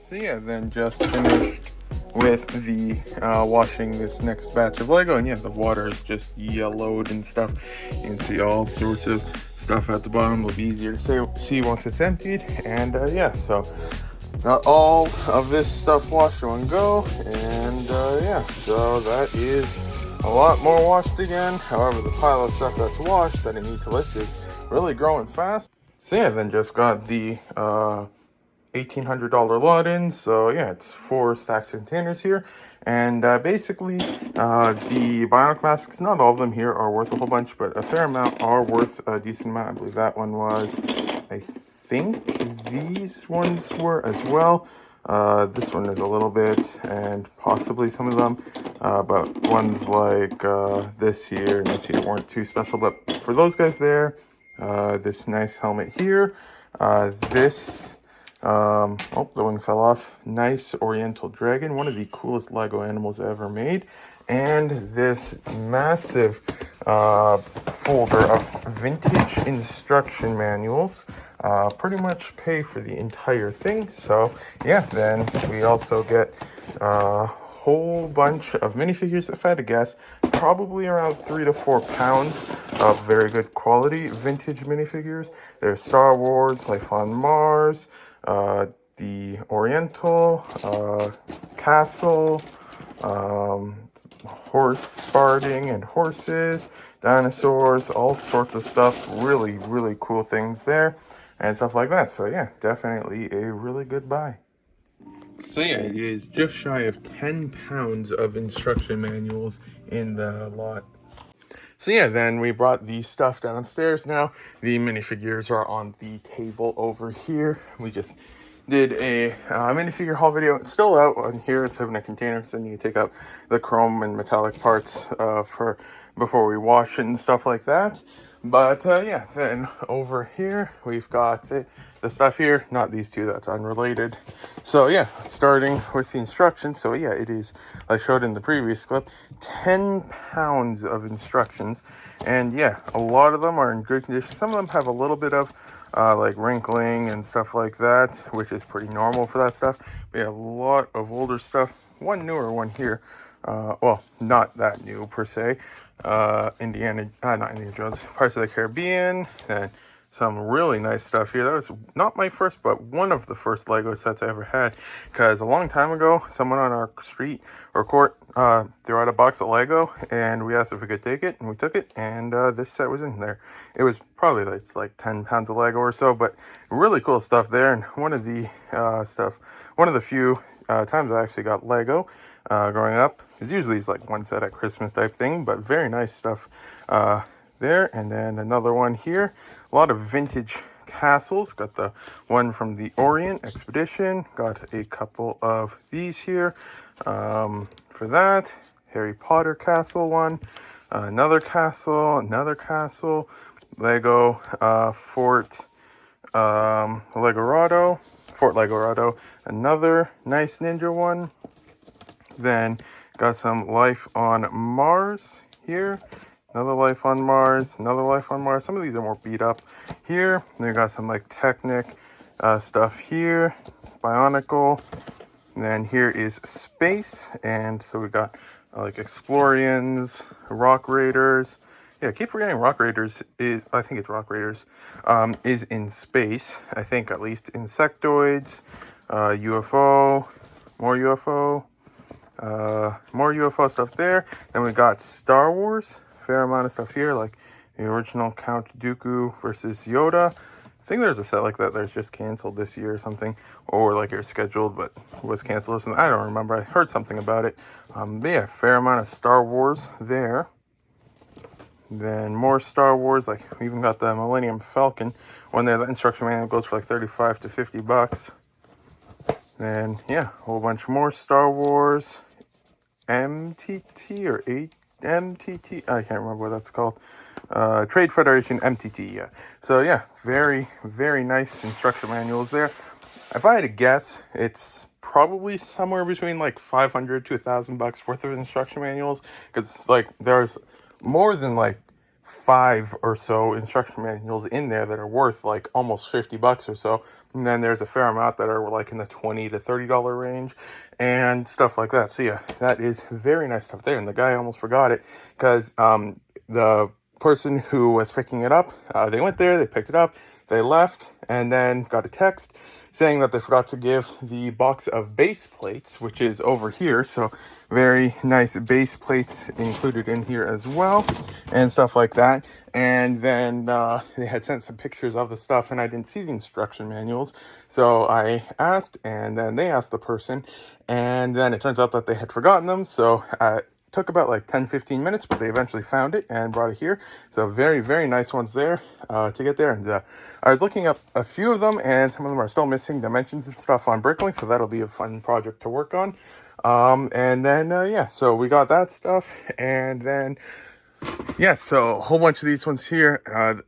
So yeah, then just finished with the washing this next batch of Lego, and yeah, the water is just yellowed and stuff. You can see all sorts of stuff at the bottom. It'll be easier to see once it's emptied. And yeah, so got all of this stuff washed in one go, and yeah, so that is a lot more washed again. However, the pile of stuff that's washed that I need to list is really growing fast. So yeah, then just got the $1,800 lot in. So yeah, it's 4 stacks of containers here. And basically, the bionic masks, not all of them here are worth a whole bunch, but a fair amount are worth a decent amount. I believe that one was, I think these ones were as well. This one is a little bit, and possibly some of them, but ones like this here and this here weren't too special. But for those guys there, this nice helmet here, this oh, the wing fell off. Nice Oriental Dragon, one of the coolest Lego animals ever made. And this massive folder of vintage instruction manuals. Pretty much pay for the entire thing. So yeah, then we also get a whole bunch of minifigures. If I had to guess, probably around 3 to 4 pounds of very good quality vintage minifigures. There's Star Wars, Life on Mars, the Oriental, Castle, horse farting and horses, dinosaurs, all sorts of stuff. Really, really cool things there and stuff like that. So yeah, definitely a really good buy. So yeah, it is just shy of 10 pounds of instruction manuals in the lot. So yeah, then we brought the stuff downstairs now. The minifigures are on the table over here. We just did a minifigure haul video. It's still out on here. It's having a container, so you can take out the chrome and metallic parts for before we wash it and stuff like that. But yeah, then over here we've got the stuff here, not these two, that's unrelated. So yeah, starting with the instructions. So yeah, it is, I showed in the previous clip, 10 pounds of instructions. And yeah, a lot of them are in good condition. Some of them have a little bit of like wrinkling and stuff like that, which is pretty normal for that stuff. We have a lot of older stuff, one newer one here. Well, not that new per se. Not Indiana Jones, Parts of the Caribbean, and some really nice stuff here. That was not my first, but one of the first Lego sets I ever had, because a long time ago, someone on our street or court threw out a box of Lego, and we asked if we could take it, and we took it, and this set was in there. It was probably like 10 pounds of Lego or so, but really cool stuff there. And one of the few times I actually got Lego growing up. It's usually like one set at Christmas type thing, but very nice stuff there. And then another one here, a lot of vintage castles. Got the one from the Orient Expedition. Got a couple of these here for that. Harry Potter castle one, another castle, Lego Fort Legorado, another nice ninja one. Then got some Life on Mars here. Another Life on Mars. Some of these are more beat up here. Then we got some like Technic stuff here. Bionicle. And then here is Space. And so we got like Explorians, Rock Raiders. Yeah, I keep forgetting Rock Raiders is, I think it's Rock Raiders, is in space. I think at least. Insectoids, UFO, more UFO. More UFO stuff there. Then we got Star Wars. Fair amount of stuff here, like the original Count Dooku versus Yoda. I think there's a set like that that's just canceled this year or something, or like it's scheduled but was canceled or something. I don't remember. I heard something about it. But yeah, fair amount of Star Wars there. Then more Star Wars, like we even got the Millennium Falcon one there. The instruction manual goes for like 35 to 50 bucks. Then yeah, a whole bunch more Star Wars. MTT or MTT, I can't remember what that's called. Trade Federation MTT, yeah. So yeah, very, very nice instruction manuals there. If I had to guess, it's probably somewhere between like 500 to $1,000 worth of instruction manuals, because like there's more than like 5 or so instruction manuals in there that are worth like almost $50 or so. And then there's a fair amount that are like in the $20 to $30 range and stuff like that. So yeah, that is very nice stuff there. And the guy almost forgot it because the person who was picking it up, they went there, they picked it up, they left, and then got a text saying that they forgot to give the box of base plates, which is over here. So very nice base plates included in here as well and stuff like that. And then they had sent some pictures of the stuff and I didn't see the instruction manuals. So I asked, and then they asked the person, and then it turns out that they had forgotten them. So took about like 10-15 minutes, but they eventually found it and brought it here. So very, very nice ones there to get there. And I was looking up a few of them, and some of them are still missing dimensions and stuff on Bricklink, so that'll be a fun project to work on. And then yeah, so we got that stuff, and then yeah, so a whole bunch of these ones here.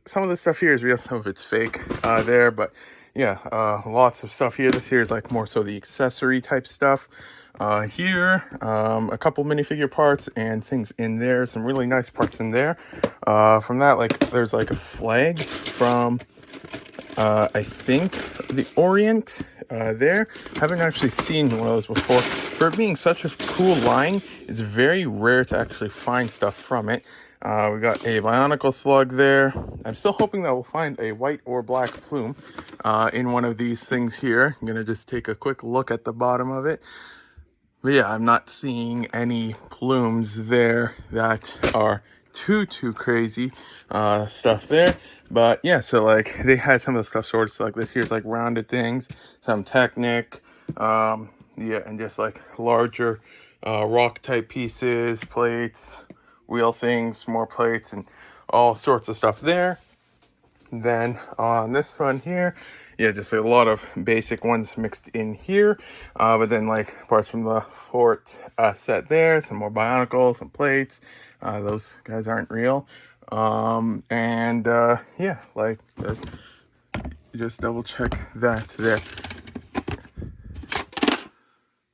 Some of the stuff here is real, some of it's fake there, but yeah, lots of stuff here. This here is like more so the accessory type stuff. Here, a couple minifigure parts and things in there. Some really nice parts in there. From that, like there's like a flag from I think the Orient there. Haven't actually seen one of those before. For it being such a cool line, it's very rare to actually find stuff from it. We got a Bionicle slug there. I'm still hoping that we'll find a white or black plume in one of these things here. I'm going to just take a quick look at the bottom of it. But yeah, I'm not seeing any plumes there that are too crazy stuff there. But yeah, so like they had some of the stuff sorted. So like this here's like rounded things, some Technic, yeah, and just like larger rock type pieces, plates, wheel things, more plates, and all sorts of stuff there. Then on this one here, yeah, just a lot of basic ones mixed in here, but then like parts from the fort set there, some more Bionicles, some plates. Those guys aren't real. And yeah, like just double check that there.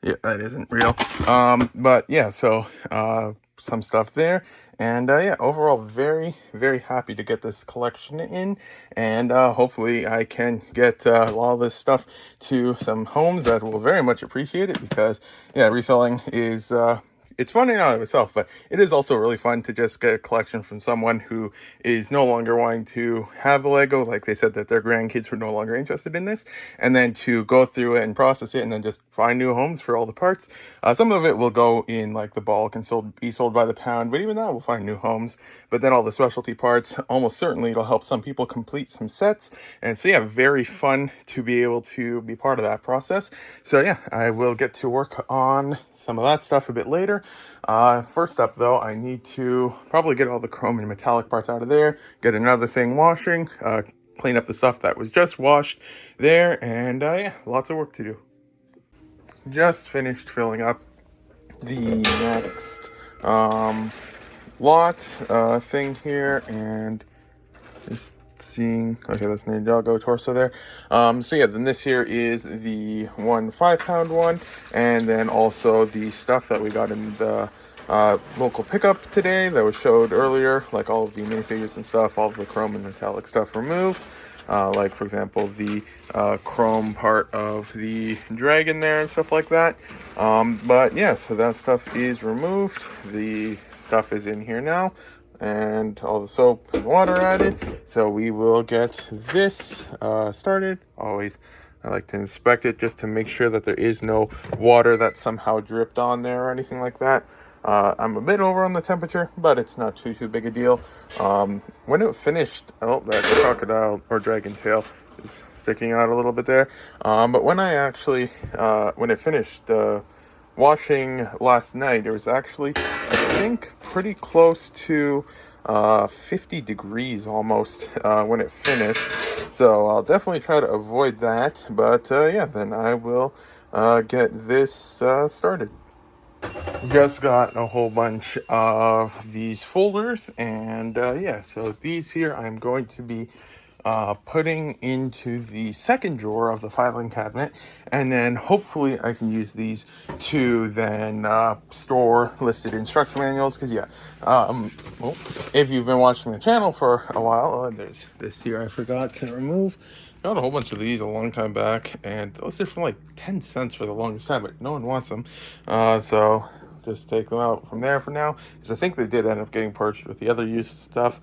Yeah, that isn't real. But yeah, so some stuff there, and yeah, overall very, very happy to get this collection in, and hopefully I can get all this stuff to some homes that will very much appreciate it, because yeah, reselling is it's fun in and of itself, but it is also really fun to just get a collection from someone who is no longer wanting to have the Lego, like they said that their grandkids were no longer interested in this, and then to go through it and process it and then just find new homes for all the parts. Some of it will go in like the bulk and be sold by the pound, but even that will find new homes. But then all the specialty parts, almost certainly it'll help some people complete some sets. And so yeah, very fun to be able to be part of that process. So yeah, I will get to work on some of that stuff a bit later. First up though, I need to probably get all the chrome and metallic parts out of there, get another thing washing, clean up the stuff that was just washed there, and yeah, lots of work to do. Just finished filling up the next lot thing here, and just seeing, okay, that's Ninjago torso there. So yeah, then this here is the 1 5-pound one, and then also the stuff that we got in the local pickup today that was showed earlier, like all of the minifigures and stuff, all of the chrome and metallic stuff removed. Like for example, the chrome part of the dragon there and stuff like that. But yeah, so that stuff is removed. The stuff is in here now, and all the soap and water added. So we will get this started. Always, I like to inspect it just to make sure that there is no water that somehow dripped on there or anything like that. I'm a bit over on the temperature, but it's not too big a deal. When it finished, oh, that crocodile or dragon tail is sticking out a little bit there. But when I actually, when it finished washing last night, it was actually, I think, pretty close to 50 degrees almost when it finished. So I'll definitely try to avoid that. But yeah, then I will get this started. Just got a whole bunch of these folders, and yeah, so these here I'm going to be putting into the second drawer of the filing cabinet, and then hopefully I can use these to then store listed instruction manuals. Because well, if you've been watching the channel for a while, there's this here I forgot to remove. Got a whole bunch of these a long time back, and those are for like 10 cents for the longest time, but no one wants them. So just take them out from there for now, because I think they did end up getting purchased with the other used stuff,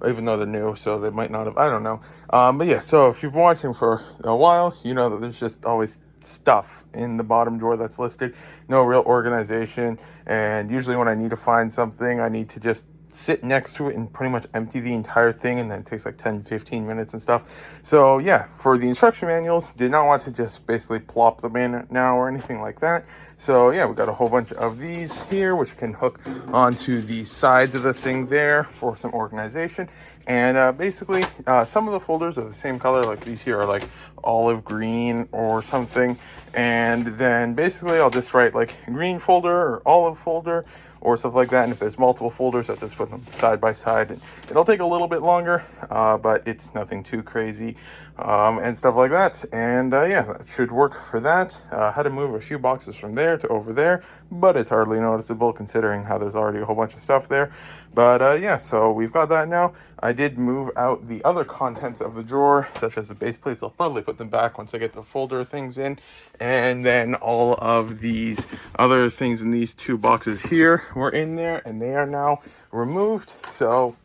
even though they're new, so they might not have, I don't know. But yeah, so if you've been watching for a while, you know that there's just always stuff in the bottom drawer that's listed, no real organization, and usually when I need to find something, I need to just sit next to it and pretty much empty the entire thing, and then it takes like 10-15 minutes and stuff. So yeah, for the instruction manuals, did not want to just basically plop them in now or anything like that. So yeah, we got a whole bunch of these here which can hook onto the sides of the thing there for some organization. And basically some of the folders are the same color, like these here are like olive green or something, and then basically I'll just write like green folder or olive folder or stuff like that. And if there's multiple folders, I just put them side by side. And it'll take a little bit longer, but it's nothing too crazy, and stuff like that. And yeah, that should work for that. Had to move a few boxes from there to over there, but it's hardly noticeable considering how there's already a whole bunch of stuff there. But yeah, so we've got that now. I did move out the other contents of the drawer, such as the base plates. I'll probably put them back once I get the folder things in. And then all of these other things in these two boxes here were in there, and they are now removed. So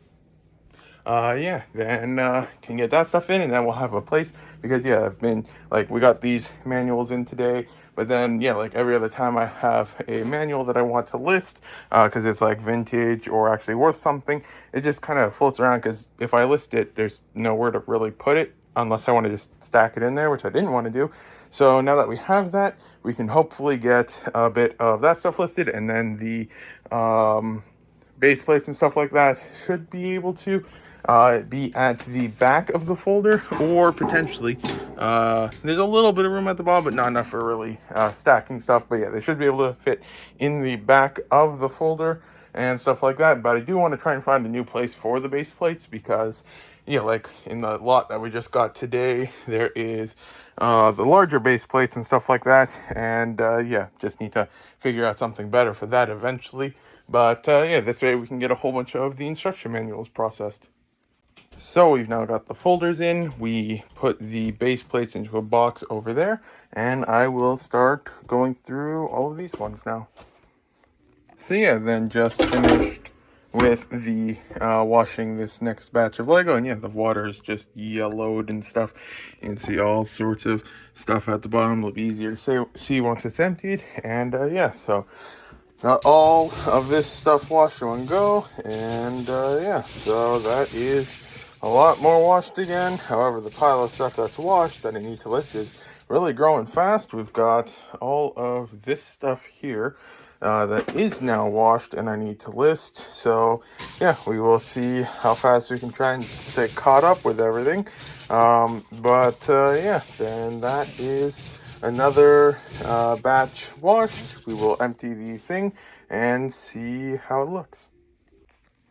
yeah, then can get that stuff in, and then we'll have a place. Because yeah, I've been like, we got these manuals in today, but then yeah, like every other time I have a manual that I want to list, because it's like vintage or actually worth something, it just kind of floats around, because if I list it, there's nowhere to really put it unless I want to just stack it in there, which I didn't want to do. So now that we have that, we can hopefully get a bit of that stuff listed, and then the base plates and stuff like that should be able to be at the back of the folder, or potentially there's a little bit of room at the bottom, but not enough for really stacking stuff. But yeah, they should be able to fit in the back of the folder and stuff like that. But I do want to try and find a new place for the base plates, because yeah, like in the lot that we just got today, there is the larger base plates and stuff like that. And yeah, just need to figure out something better for that eventually. But yeah, this way we can get a whole bunch of the instruction manuals processed. So we've now got the folders in. We put the base plates into a box over there, and I will start going through all of these ones now. So yeah, then just finished with the washing this next batch of Lego, and yeah, the water is just yellowed and stuff. You can see all sorts of stuff at the bottom. It'll be easier to see once it's emptied. And yeah, so got all of this stuff washed in one go, and yeah, so that is a lot more washed again. However, the pile of stuff that's washed that I need to list is really growing fast. We've got all of this stuff here that is now washed and I need to list. So yeah, we will see how fast we can try and stay caught up with everything. But yeah, then that is another batch washed. We will empty the thing and see how it looks.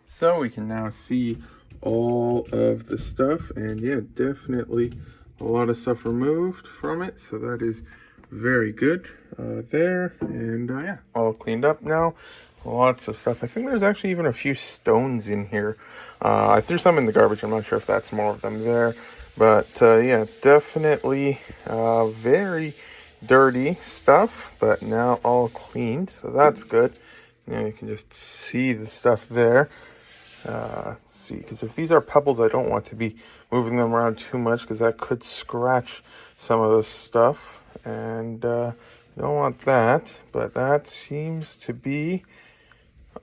So we can now see all of the stuff, and yeah, definitely a lot of stuff removed from it, so that is very good there. And yeah, all cleaned up now. Lots of stuff. I think there's actually even a few stones in here. I threw some in the garbage. I'm not sure if that's more of them there, but yeah, definitely very dirty stuff, but now all cleaned, so that's good. Now you can just see the stuff there. See, because if these are pebbles, I don't want to be moving them around too much, because that could scratch some of the stuff, and don't want that. But that seems to be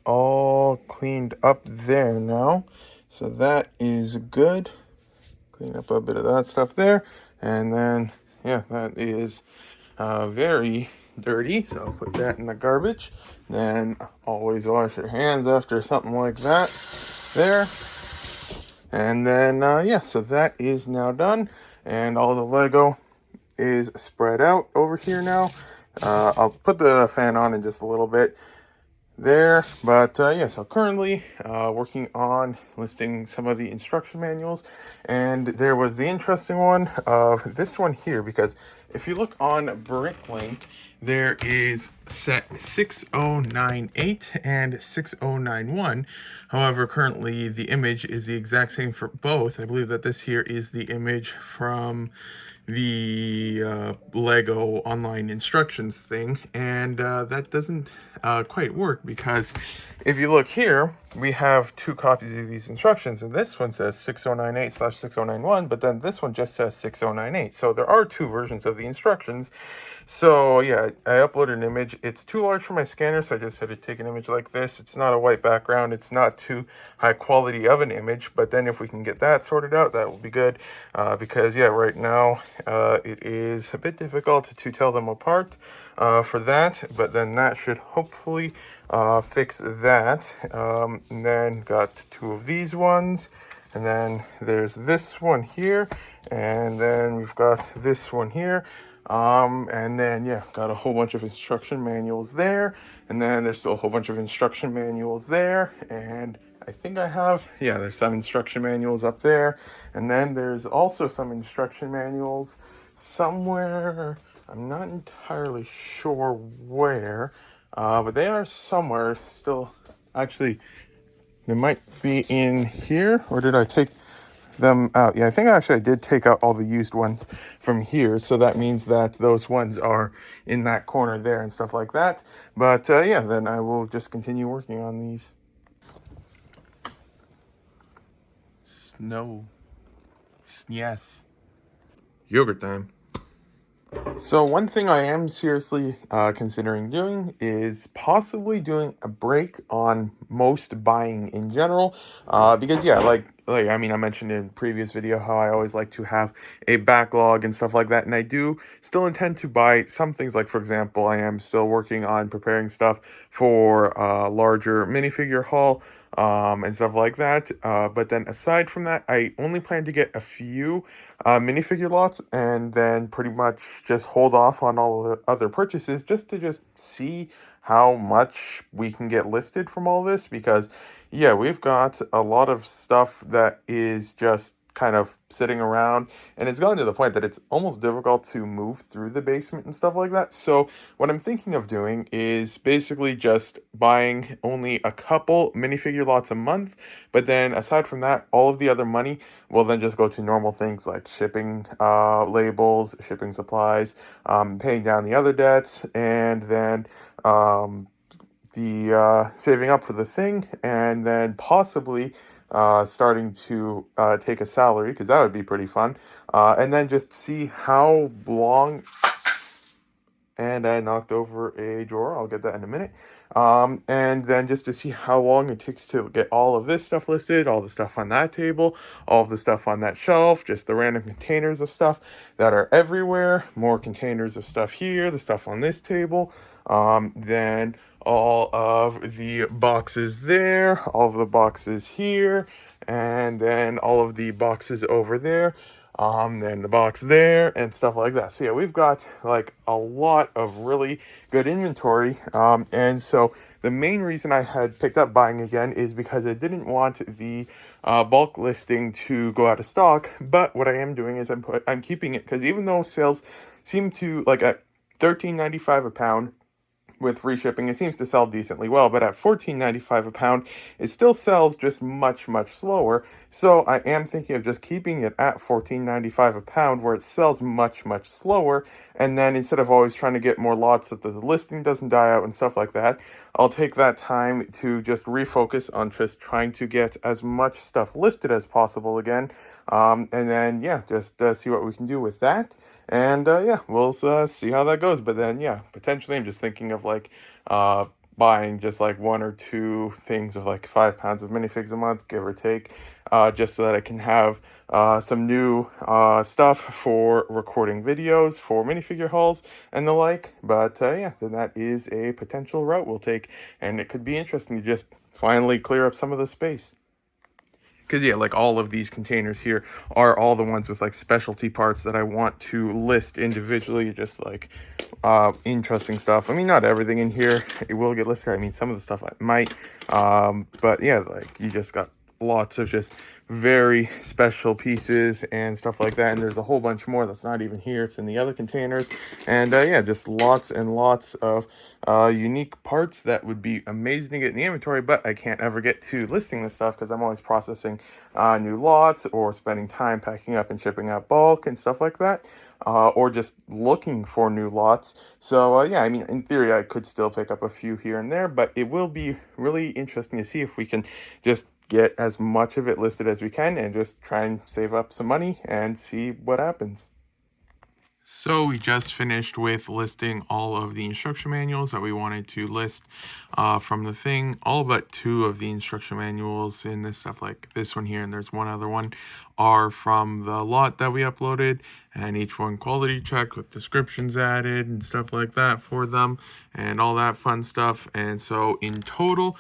all cleaned up there now, so that is good. Clean up a bit of that stuff there, and then yeah, that is very dirty, so I'll put that in the garbage. Then always wash your hands after something like that there. And then yeah, so that is now done, and all the Lego is spread out over here now. I'll put the fan on in just a little bit. there. But yeah, so currently working on listing some of the instruction manuals, and there was the interesting one of this one here, because if you look on Bricklink, there is set 6098 and 6091. However, currently the image is the exact same for both. I believe that this here is the image from the Lego online instructions thing, and that doesn't quite work, because if you look here, we have two copies of these instructions, and this one says 6098/6091, but then this one just says 6098. So there are two versions of the instructions. So yeah, I uploaded an image. It's too large for my scanner, so I just had to take an image like this. It's not a white background. It's not too high quality of an image, but then if we can get that sorted out, that will be good. Because yeah, right now it is a bit difficult to tell them apart for that, but then that should hopefully fix that. And then got two of these ones. And then there's this one here, and then we've got this one here. And then yeah, got a whole bunch of instruction manuals there, and then there's still a whole bunch of instruction manuals there, and I think I have, yeah, there's some instruction manuals up there, and then there's also some instruction manuals somewhere. I'm not entirely sure where, but they are somewhere still. Actually, they might be in here, or did I take them out? Yeah, I think I did take out all the used ones from here, so that means that those ones are in that corner there and stuff like that. But yeah, then I will just continue working on these. Snow. Yes. Yogurt time. So one thing I am seriously considering doing is possibly doing a break on most buying in general, because yeah, like I mean, I mentioned in previous video how I always like to have a backlog and stuff like that, and I do still intend to buy some things. Like for example, I am still working on preparing stuff for a larger minifigure haul, and stuff like that. But then aside from that, I only plan to get a few minifigure lots, and then pretty much just hold off on all the other purchases, just to just see how much we can get listed from all this. Because yeah, we've got a lot of stuff that is just kind of sitting around, and it's gotten to the point that it's almost difficult to move through the basement and stuff like that. So what I'm thinking of doing is basically just buying only a couple minifigure lots a month, but then aside from that, all of the other money will then just go to normal things like shipping labels, shipping supplies, paying down the other debts, and then the saving up for the thing, and then possibly starting to take a salary, because that would be pretty fun, and then just see how long. And I knocked over a drawer. I'll get that in a minute. And then just to see how long it takes to get all of this stuff listed, all the stuff on that table, all of the stuff on that shelf, just the random containers of stuff that are everywhere, more containers of stuff here, the stuff on this table, then all of the boxes there, all of the boxes here, and then all of the boxes over there, then the box there, and stuff like that. So yeah, we've got like a lot of really good inventory, and so the main reason I had picked up buying again is because I didn't want the bulk listing to go out of stock. But what I am doing is I'm keeping it, because even though sales seem to, like, at $13.95 a pound with free shipping, it seems to sell decently well, but at $14.95 a pound, it still sells just much, much slower. So I am thinking of just keeping it at $14.95 a pound, where it sells much, much slower. And then instead of always trying to get more lots so that the listing doesn't die out and stuff like that, I'll take that time to just refocus on just trying to get as much stuff listed as possible again. And then, yeah, just see what we can do with that. And yeah, we'll see how that goes. But then, yeah, potentially I'm just thinking of like buying just like one or two things of like 5 pounds of minifigs a month, give or take, just so that I can have some new stuff for recording videos for minifigure hauls and the like. But yeah, then that is a potential route we'll take, and it could be interesting to just finally clear up some of the space. Because yeah, like all of these containers here are all the ones with like specialty parts that I want to list individually, just like interesting stuff. I mean, not everything in here it will get listed. I mean, some of the stuff I might, but yeah, like you just got lots of just very special pieces and stuff like that, and there's a whole bunch more that's not even here. It's in the other containers, and yeah, just lots and lots of unique parts that would be amazing to get in the inventory, but I can't ever get to listing this stuff because I'm always processing new lots or spending time packing up and shipping out bulk and stuff like that, or just looking for new lots. So yeah, I mean, in theory, I could still pick up a few here and there, but it will be really interesting to see if we can just get as much of it listed as we can and just try and save up some money and see what happens. So we just finished with listing all of the instruction manuals that we wanted to list from the thing. All but 2 of the instruction manuals in this stuff, like this one here and there's one other one, are from the lot that we uploaded, and each one quality checked with descriptions added and stuff like that for them and all that fun stuff. And so in total,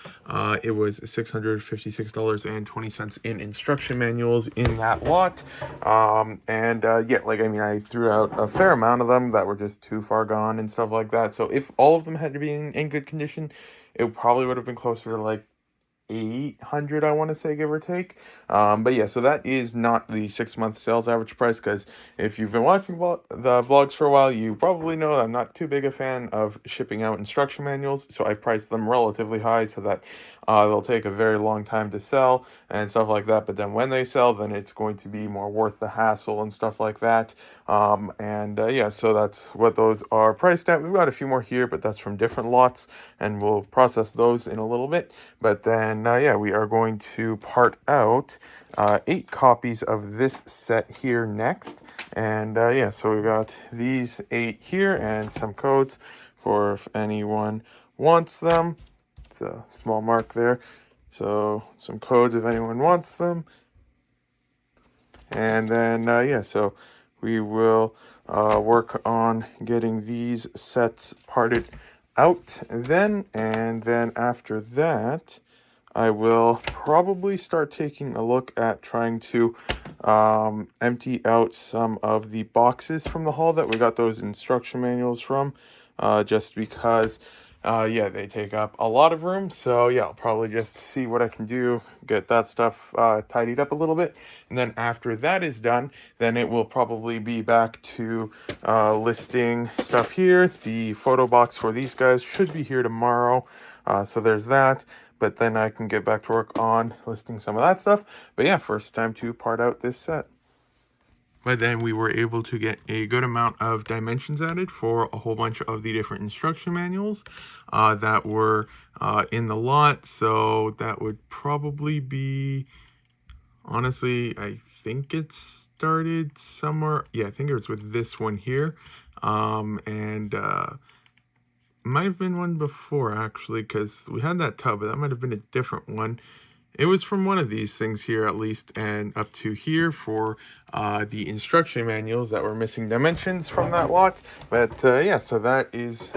it was $656.20 in instruction manuals in that lot. Yeah, like, I mean, I threw out a fair amount of them that were just too far gone and stuff like that. So if all of them had to be in good condition, it probably would have been closer to like 800, I want to say, give or take. But yeah, so that is not the 6-month sales average price, because if you've been watching the vlogs for a while, you probably know that I'm not too big a fan of shipping out instruction manuals, so I price them relatively high so that they'll take a very long time to sell and stuff like that. But then when they sell, then it's going to be more worth the hassle and stuff like that. Yeah, so that's what those are priced at. We've got a few more here, but that's from different lots, and we'll process those in a little bit. But then yeah, we are going to part out 8 copies of this set here next. And yeah, so we've got these 8 here and some codes for if anyone wants them. It's a small mark there. So some codes if anyone wants them. And then yeah, so we will work on getting these sets parted out then. And then after that, I will probably start taking a look at trying to empty out some of the boxes from the haul that we got those instruction manuals from, just because yeah, they take up a lot of room. So yeah, I'll probably just see what I can do, get that stuff tidied up a little bit, and then after that is done, then it will probably be back to listing stuff here. The photo box for these guys should be here tomorrow, so there's that. But then I can get back to work on listing some of that stuff. But yeah, first time to part out this set. But then we were able to get a good amount of dimensions added for a whole bunch of the different instruction manuals that were in the lot. So that would probably be, honestly, I think it started somewhere. Yeah, I think it was with this one here. Might have been one before, actually, because we had that tub, but that might have been a different one. It was from one of these things here, at least, and up to here for the instruction manuals that were missing dimensions from that lot. But yeah, so that is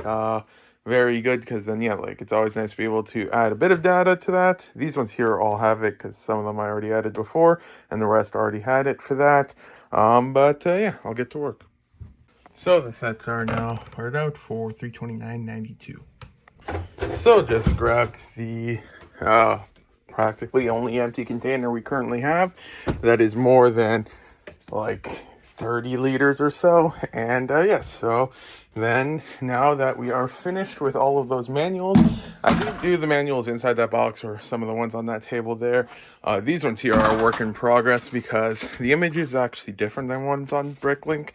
very good, because then yeah, like, it's always nice to be able to add a bit of data to that. These ones here all have it because some of them I already added before, and the rest already had it for that. But yeah, I'll get to work. So the sets are now parted out for $329.92. So just grabbed the practically only empty container we currently have that is more than like 30 liters or so. And yes, so then now that we are finished with all of those manuals, I didn't do the manuals inside that box or some of the ones on that table there. These ones here are a work in progress because the image is actually different than ones on Bricklink,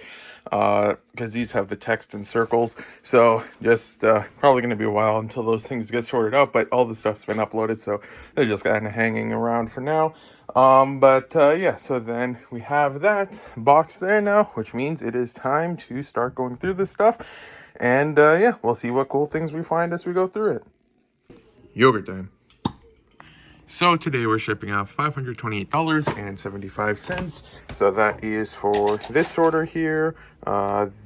because these have the text in circles. So just probably going to be a while until those things get sorted out, but all the stuff's been uploaded, so they're just kind of hanging around for now. Yeah, so then we have that box there now, which means it is time to start going through this stuff. And yeah, we'll see what cool things we find as we go through it. Yogurt time. So today we're shipping out $528.75. So that is for this order here.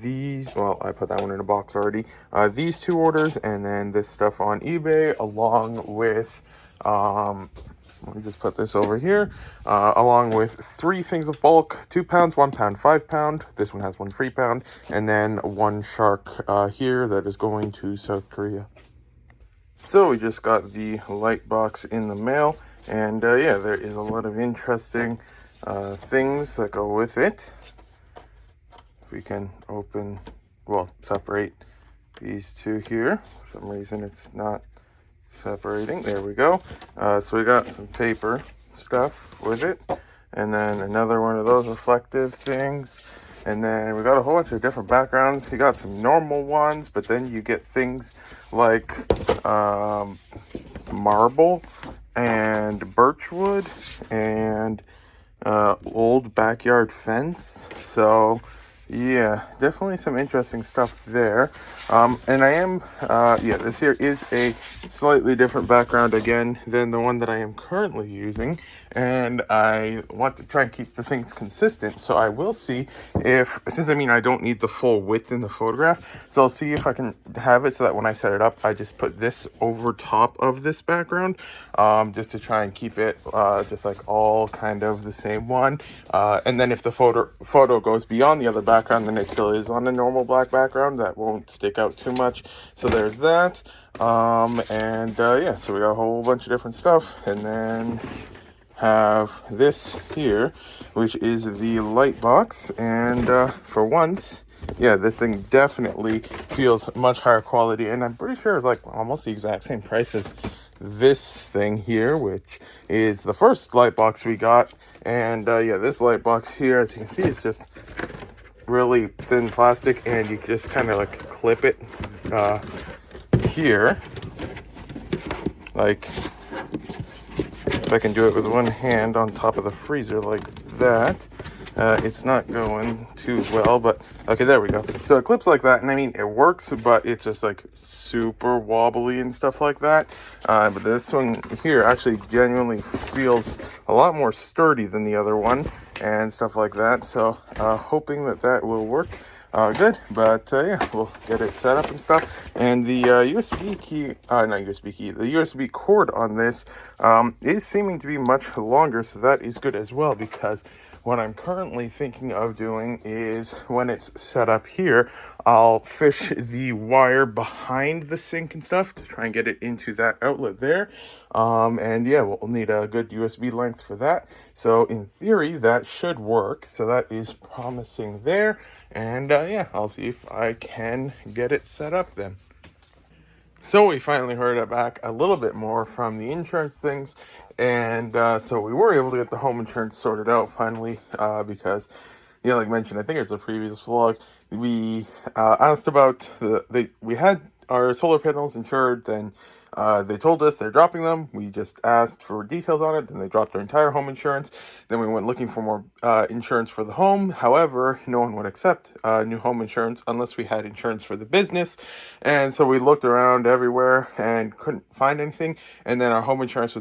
These, well, I put that one in a box already. These 2 orders, and then this stuff on eBay, along with let me just put this over here, along with 3 things of bulk, 2 pounds, 1 pound, 5 pound. This one has 1 free pound, and then 1 shark here that is going to South Korea. So we just got the light box in the mail, and yeah, there is a lot of interesting things that go with it. If we can open, well, separate these two here. For some reason it's not separating. There we go. So we got some paper stuff with it, and then another one of those reflective things, and then we got a whole bunch of different backgrounds. You got some normal ones, but then you get things like marble and birchwood and old backyard fence. So yeah, definitely some interesting stuff there. And I am, yeah, this here is a slightly different background again than the one that I am currently using. And I want to try and keep the things consistent. So I will see if, since I don't need the full width in the photograph, so I'll see if I can have it so that when I set it up, I just put this over top of this background, just to try and keep it just like all kind of the same one. And then if the photo goes beyond the other background, then it still is on a normal black background. That won't stick out too much. So there's that. Yeah, so we got a whole bunch of different stuff. And then have this here, which is the light box. And for once, yeah, this thing definitely feels much higher quality. And I'm pretty sure it's like almost the exact same price as this thing here, which is the first light box we got. And yeah, this light box here, as you can see, it's just really thin plastic, and you just kind of like clip it here, like if I can do it with one hand on top of the freezer like that. It's not going too well, but okay, there we go. So it clips like that, and it works, but it's just like super wobbly and stuff like that. But this one here actually genuinely feels a lot more sturdy than the other one and stuff like that. So hoping that will work good. But yeah, we'll get it set up and stuff. And the USB key, not USB key, the USB cord on this is seeming to be much longer, so that is good as well, because what I'm currently thinking of doing is when it's set up here, I'll fish the wire behind the sink and stuff to try and get it into that outlet there. And yeah, we'll need a good USB length for that. So in theory, that should work. So that is promising there. And yeah, I'll see if I can get it set up then. So we finally heard back a little bit more from the insurance things, and so we were able to get the home insurance sorted out finally, because, yeah, like mentioned, I think it was the previous vlog, we asked about we had our solar panels insured, then they told us they're dropping them. We just asked for details on it, then they dropped our entire home insurance. Then we went looking for more insurance for the home. However, no one would accept new home insurance unless we had insurance for the business. And so we looked around everywhere and couldn't find anything. And then our home insurance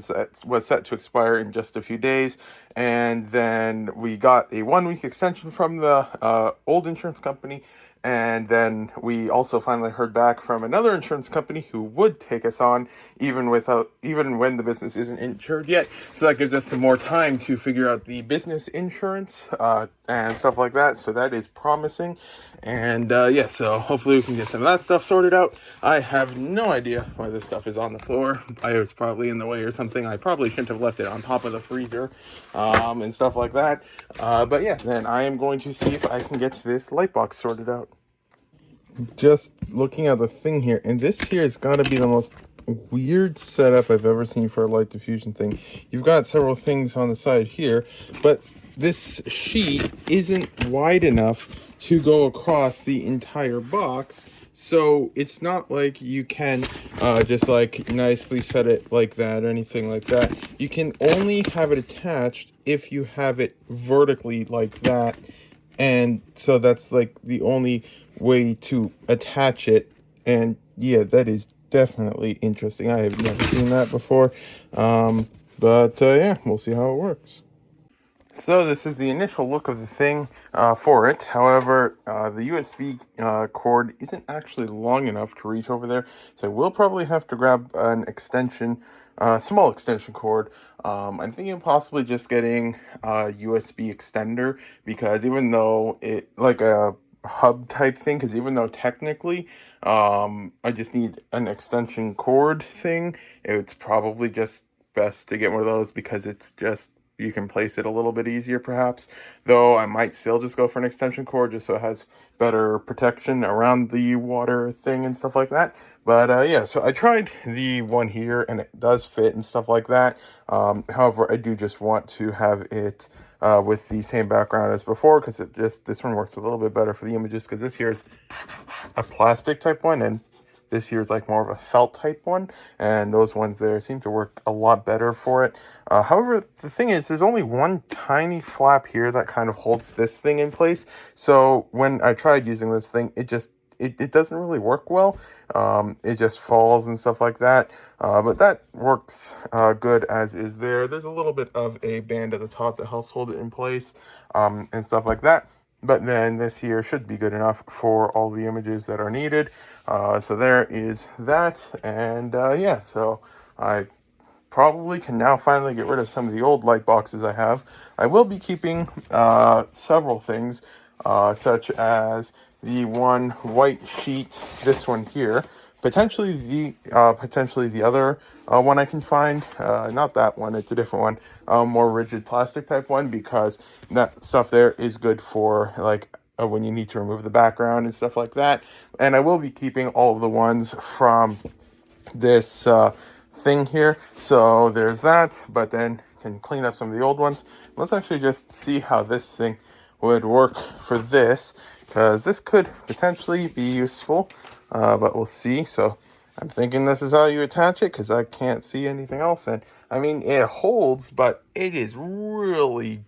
was set to expire in just a few days. And then we got a 1-week extension from the old insurance company. And then we also finally heard back from another insurance company who would take us on even when the business isn't insured yet. So that gives us some more time to figure out the business insurance and stuff like that. So that is promising. And yeah, so hopefully we can get some of that stuff sorted out. I have no idea why this stuff is on the floor. I was probably in the way or something. I probably shouldn't have left it on top of the freezer and stuff like that. But yeah, then I am going to see if I can get this light box sorted out. Just looking at the thing here, and this here has got to be the most weird setup I've ever seen for a light diffusion thing. You've got several things on the side here, but this sheet isn't wide enough to go across the entire box. So it's not like you can just like nicely set it like that or anything like that. You can only have it attached if you have it vertically like that. And so that's like the only way to attach it. And yeah, that is definitely interesting. I have never seen that before. But yeah, we'll see how it works. So this is the initial look of the thing for it. However, the USB cord isn't actually long enough to reach over there, so I will probably have to grab an extension, small extension cord. I'm thinking possibly just getting a USB extender, because even though it, like a hub type thing, because even though technically I just need an extension cord thing, it's probably just best to get one of those, because it's just, you can place it a little bit easier perhaps, though I might still just go for an extension cord just so it has better protection around the water thing and stuff like that. But yeah, so I tried the one here and it does fit and stuff like that. However, I do just want to have it with the same background as before, because it just, this one works a little bit better for the images, because this here is a plastic type one, and this here is like more of a felt type one, and those ones there seem to work a lot better for it. However, the thing is, there's only one tiny flap here that kind of holds this thing in place. So when I tried using this thing, it doesn't really work well. It just falls and stuff like that. But that works good as is there. There's a little bit of a band at the top that helps hold it in place and stuff like that. But then this here should be good enough for all the images that are needed. So there is that. And yeah, so I probably can now finally get rid of some of the old light boxes I have. I will be keeping several things, such as the one white sheet, this one here, potentially the other one I can find, not that one, it's a different one, more rigid plastic type one, because that stuff there is good for like when you need to remove the background and stuff like that. And I will be keeping all of the ones from this thing here, so there's that. But then can clean up some of the old ones. Let's actually just see how this thing would work for this, because this could potentially be useful, but we'll see. So I'm thinking this is how you attach it, because I can't see anything else. And I mean, it holds, but it is really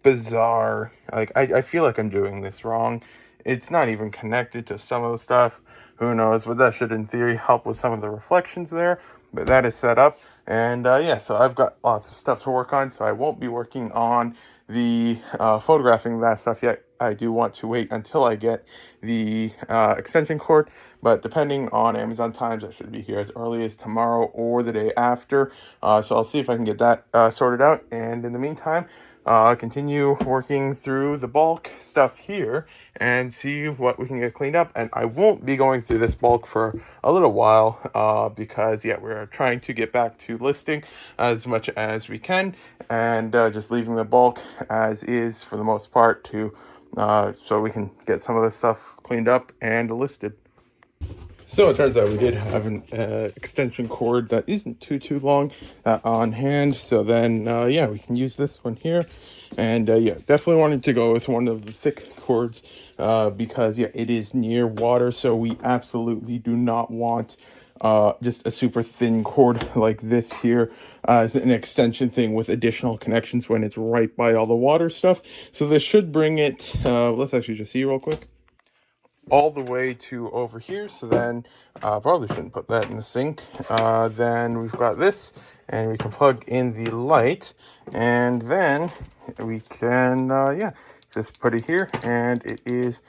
bizarre. Like, I feel like I'm doing this wrong. It's not even connected to some of the stuff. Who knows? But that should, in theory, help with some of the reflections there. But that is set up. And yeah, so I've got lots of stuff to work on. So I won't be working on the photographing that stuff yet. I do want to wait until I get the extension cord. But depending on Amazon times, I should be here as early as tomorrow or the day after. So I'll see if I can get that sorted out. And in the meantime, continue working through the bulk stuff here and see what we can get cleaned up. And I won't be going through this bulk for a little while because yeah, we're trying to get back to listing as much as we can, and just leaving the bulk as is for the most part to so we can get some of this stuff cleaned up and listed. So it turns out we did have an extension cord that isn't too long on hand. So then, yeah, we can use this one here. And yeah, definitely wanted to go with one of the thick cords because, yeah, it is near water. So we absolutely do not want just a super thin cord like this here as an extension thing with additional connections when it's right by all the water stuff. So this should bring it, let's actually just see real quick, all the way to over here. So then probably shouldn't put that in the sink. Then we've got this, and we can plug in the light, and then we can yeah, just put it here, and it's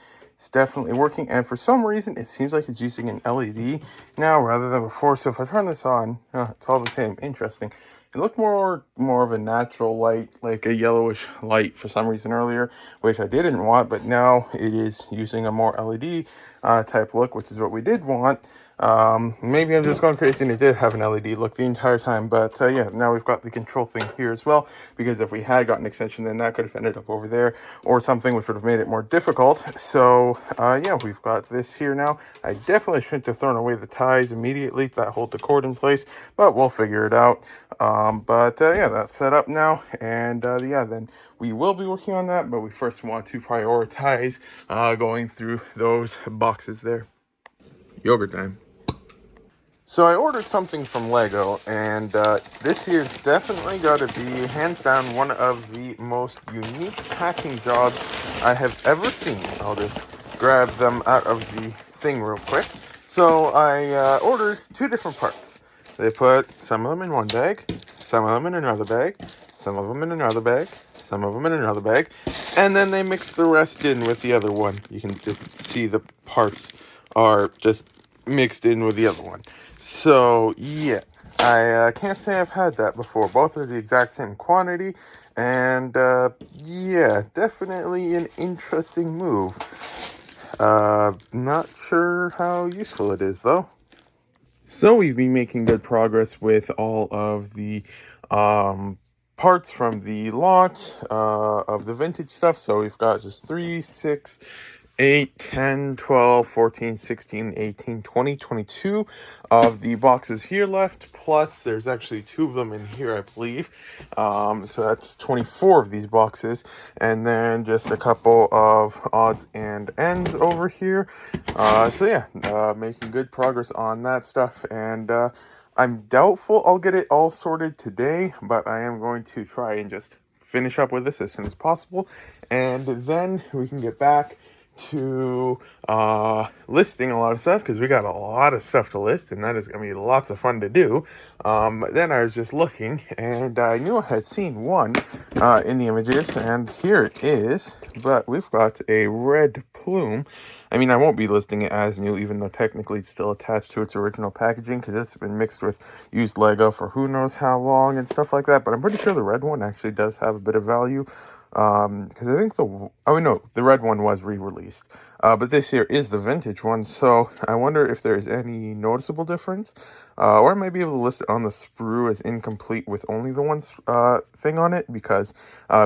definitely working. And for some reason it seems like it's using an LED now rather than before. So if I turn this on, it's all the same. Interesting. It looked more of a natural light, like a yellowish light for some reason earlier, which I didn't want, but now it is using a more LED type look, which is what we did want. Maybe I'm just going crazy and it did have an LED look the entire time, but yeah, now we've got the control thing here as well, because if we had got an extension, then that could have ended up over there or something, which would have made it more difficult. So yeah, we've got this here now. I definitely shouldn't have thrown away the ties immediately that hold the cord in place, but we'll figure it out. But yeah, that's set up now, and yeah, then we will be working on that, but we first want to prioritize going through those boxes there. Yogurt time. So I ordered something from Lego, and this year's definitely got to be, hands down, one of the most unique packing jobs I have ever seen. I'll just grab them out of the thing real quick. So I ordered 2 different parts. They put some of them in one bag, some of them in another bag, some of them in another bag, some of them in another bag, and then they mix the rest in with the other one. You can just see the parts are just mixed in with the other one. So yeah, I can't say I've had that before. Both are the exact same quantity, and yeah, definitely an interesting move. Not sure how useful it is though. So we've been making good progress with all of the parts from the lot of the vintage stuff. So we've got just 3, 6, 8, 10, 12, 14, 16, 18, 20, 22 of the boxes here left. Plus, there's actually 2 of them in here, I believe. So that's 24 of these boxes. And then just a couple of odds and ends over here. So yeah, making good progress on that stuff. And I'm doubtful I'll get it all sorted today, but I am going to try and just finish up with this as soon as possible. And then we can get back to listing a lot of stuff, because we got a lot of stuff to list, and that is going to be lots of fun to do. Then I was just looking, and I knew I had seen one in the images, and here it is. But we've got a red plume. I mean, I won't be listing it as new, even though technically it's still attached to its original packaging, because it's been mixed with used Lego for who knows how long and stuff like that. But I'm pretty sure the red one actually does have a bit of value. Because I think the red one was re-released, but this here is the vintage one, so I wonder if there's any noticeable difference, or I might be able to list it on the sprue as incomplete with only the one thing on it, because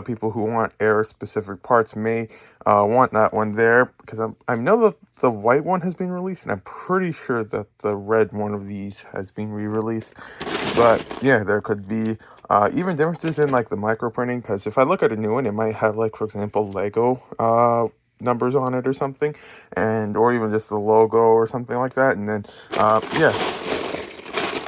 people who want era-specific parts may want that one there, because I know that the white one has been released, and I'm pretty sure that the red one of these has been re-released. But yeah, there could be even differences in like the micro printing, because if I look at a new one, it might have, like, for example, Lego numbers on it or something, and or even just the logo or something like that. And then yeah,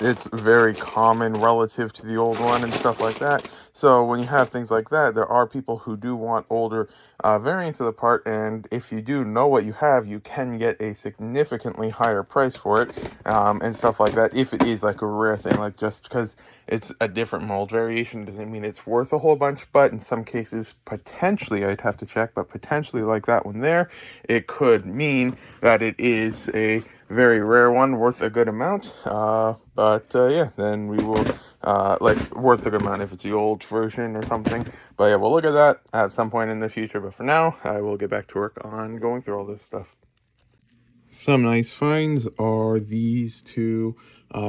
it's very common relative to the old one and stuff like that. So when you have things like that, there are people who do want older variants of the part, and if you do know what you have, you can get a significantly higher price for it, and stuff like that. If it is like a rare thing, like just because it's a different mold variation doesn't mean it's worth a whole bunch. But in some cases, potentially, I'd have to check, but potentially, like that one there, it could mean that it is a very rare one worth a good amount. But yeah, then we will like worth a good amount if it's the old version or something. But yeah, we'll look at that at some point in the future. But for now, I will get back to work on going through all this stuff. Some nice finds are these 2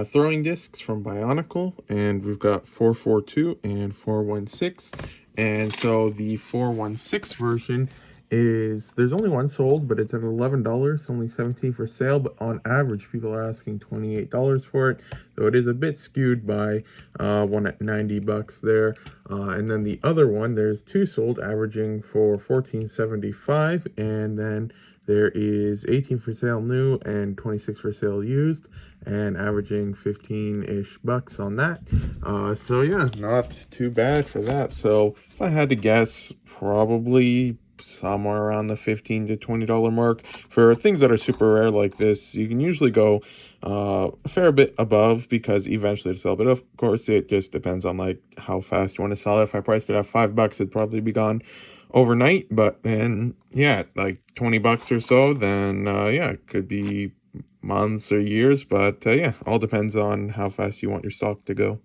throwing discs from Bionicle, and we've got 442 and 416. And so the 416 version is, there's only one sold, but it's at $11, only $17 for sale, but on average people are asking $28 for it, though it is a bit skewed by one at $90 there. And then the other one, there's 2 sold, averaging for $14.75, and then there is 18 for sale new and 26 for sale used, and averaging 15-ish bucks on that. So yeah, not too bad for that. So if I had to guess, probably somewhere around the $15 to $20 mark. For things that are super rare like this, you can usually go a fair bit above, because eventually to sell. But of course, it just depends on like how fast you want to sell it. If I priced it at $5, it'd probably be gone overnight. But then yeah, like $20 or so, then yeah, it could be months or years. But yeah, all depends on how fast you want your stock to go.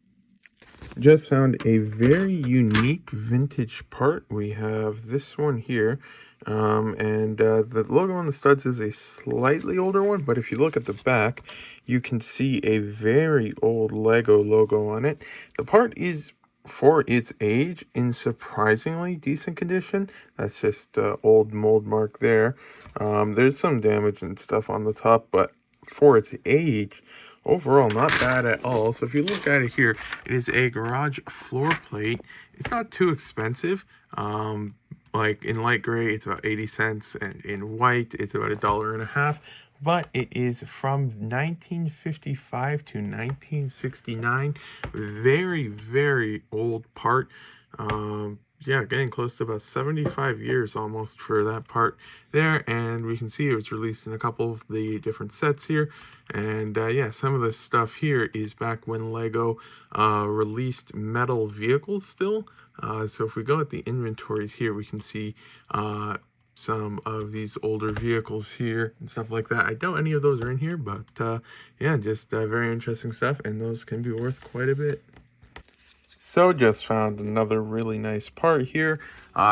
Just found a very unique vintage part. We have this one here, and the logo on the studs is a slightly older one, but if you look at the back, you can see a very old Lego logo on it. The part is, for its age, in surprisingly decent condition. That's just old mold mark there. There's some damage and stuff on the top, but for its age, overall, not bad at all. So if you look at it here, it is a garage floor plate. It's not too expensive. Like in light gray, it's about 80 cents, and in white, it's about $1.50. But it is from 1955 to 1969. Very, very old part. Yeah, getting close to about 75 years almost for that part there. And we can see it was released in a couple of the different sets here. And yeah, some of this stuff here is back when Lego released metal vehicles still. So if we go at the inventories here, we can see some of these older vehicles here and stuff like that. I doubt any of those are in here, but yeah, just very interesting stuff, and those can be worth quite a bit. So just found another really nice part here.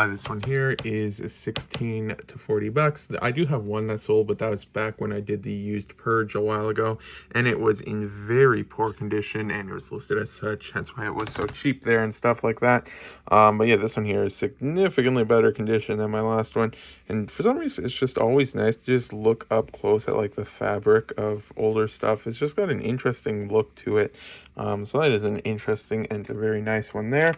This one here is 16 to 40 bucks. I do have one that sold, but that was back when I did the used purge a while ago, and it was in very poor condition, and it was listed as such, hence why it was so cheap there and stuff like that. But yeah, this one here is significantly better condition than my last one, and for some reason it's just always nice to just look up close at like the fabric of older stuff. It's just got an interesting look to it. So that is an interesting and a very nice one there.